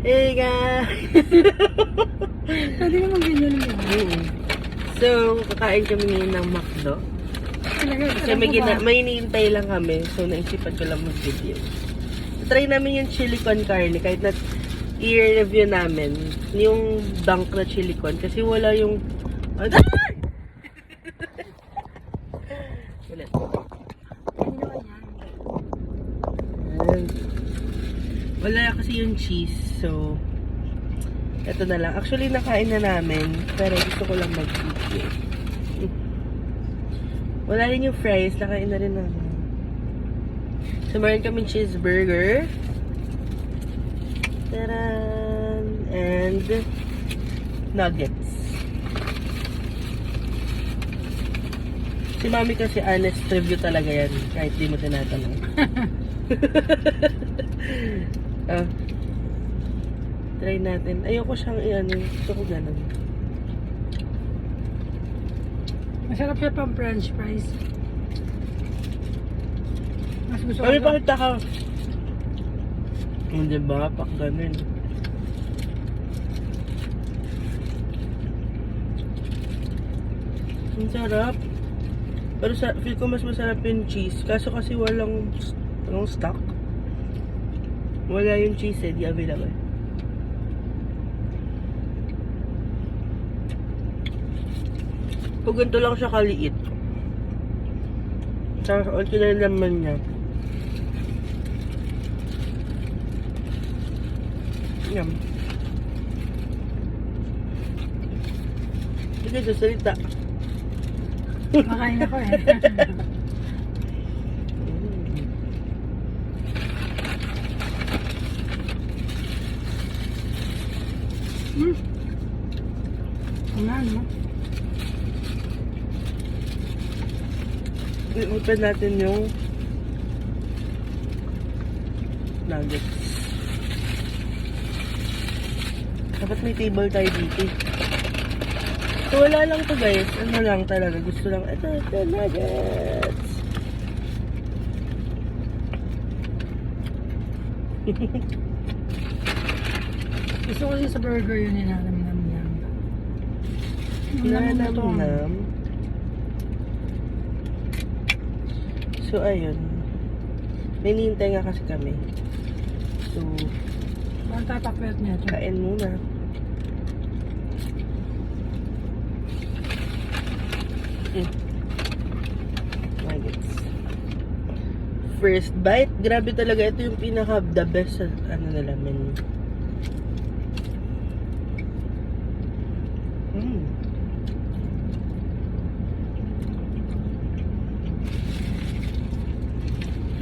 Hey guys! Pwede naman ganyan yun. So, kakain kami ngayon ng McDo. Kasi may hinihintay lang kami. So, naisipan ko lang mag-video. Try namin yung chili con carne. Kahit na i-review namin yung dunk na chili con. Kasi wala yung... Ulit. Wala kasi yung cheese. So, eto na lang. Actually, nakain na namin. Pero gusto ko lang mag-video. Wala rin yung fries. Nakain na rin namin. So, meron kaming cheeseburger. Taran! And nuggets. Si Mami kasi honest review talaga yan. Kahit di mo tinatanong. Try natin. Ayoko siyang i-ano. Gusto ko ganun. Masarap siya pang french fries. Mas gusto Mami, ko. pakita ka. Hindi ba? Pak ganun. Ang sarap. Pero feel ko mas masarap yung cheese. Kaso kasi walang stock. Wala yung cheese di available. Pag ganito lang siya kaliit. Tsaka okay na yung laman niya. Yum. Sige, sasalita. Makain ako eh. Ano? I-open natin yung nuggets. Dapat may table tayo dito. So, wala lang to guys. Ano lang talaga. Gusto lang, ito nuggets. Gusto ko din sa burger yun ninanam-nam-nam. Nanam-nam. So, ayun. May nihintay nga kasi kami. So, Parang tapakwet niya ito. kain muna. Nuggets. First bite. Grabe talaga. Ito yung pinaka the best sa ano nila menu.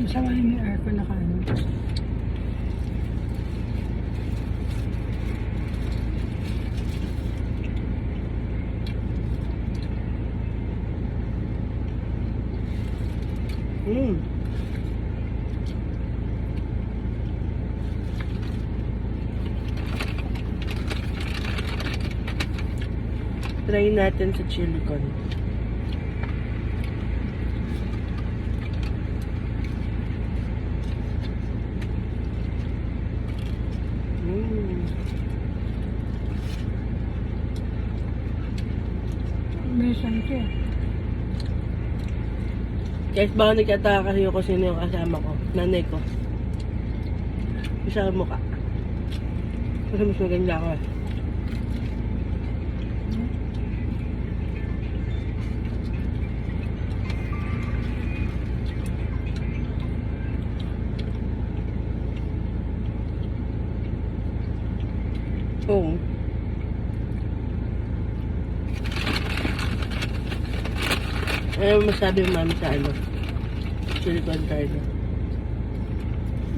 Masama yung aircon na kaano. Try natin sa chili con. Minsan siya. Guys, baka nagkataka kasi ako sino yung kasama ko. Nanay ko. Isa ang mukha. Kasi mas maganda ako eh. Oo. Ano masabi mo, Mami, sa ano? Chili con carne.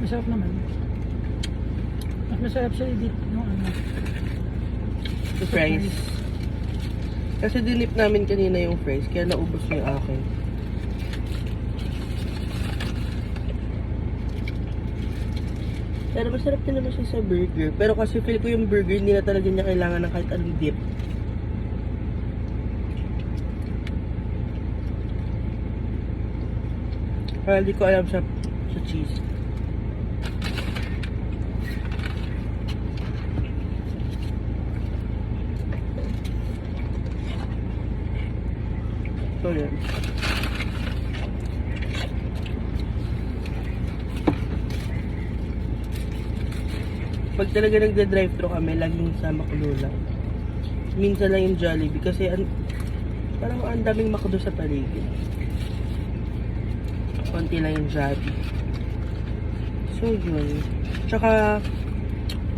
Masarap naman. Mas masarap siya i-dip yung ano. The fries. Kasi dinip namin kanina yung fries, kaya naubos na yung akin. Pero masarap din naman siya sa burger. Pero kasi feel ko yung burger, hindi na talaga niya kailangan ng kahit anong dip. Kaya hindi ko alam sa cheese. So, yan. Pag talaga nagda-drive-thru kami, laging sa McDo lang. Minsan lang yung Jollibee kasi parang ang daming McDo sa paligid. Konti lang yung Jollibee. So, yun. Tsaka,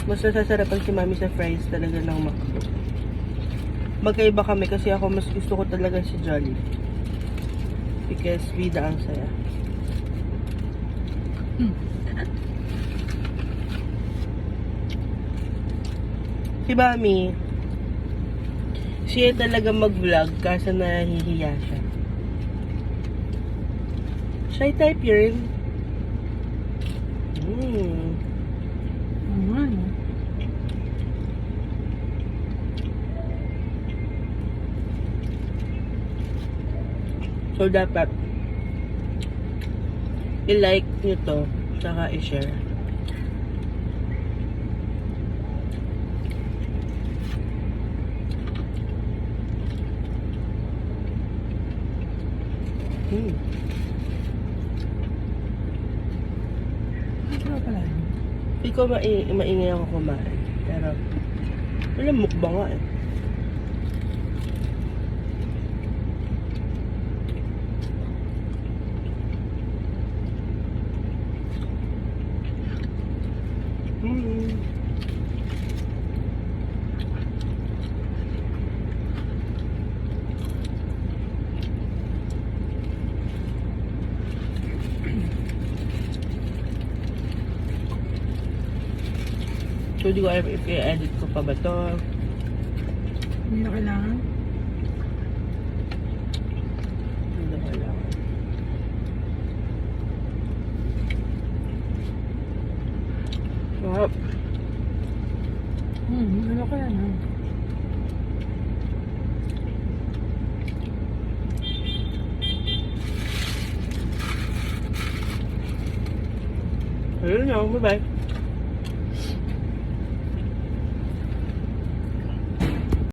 mas nasasarapan si Mami sa fries talaga ng McDo. Magkaiba kami kasi ako mas gusto ko talaga si Jollibee. Because bida ang saya. Si Mami, siya talaga mag-vlog kaso nahihiya siya. Shy type yun. So, dapat i-like nyo to, tsaka i-share. Ano pala? Hindi ko maingay ako kumain. Pero, wala mukbang nga eh. So, di ko alam if i-edit ko pa ba to. Hindi na kailangan. Hindi na kailangan. Sarap. Ano kaya na? Ayun na, bye-bye.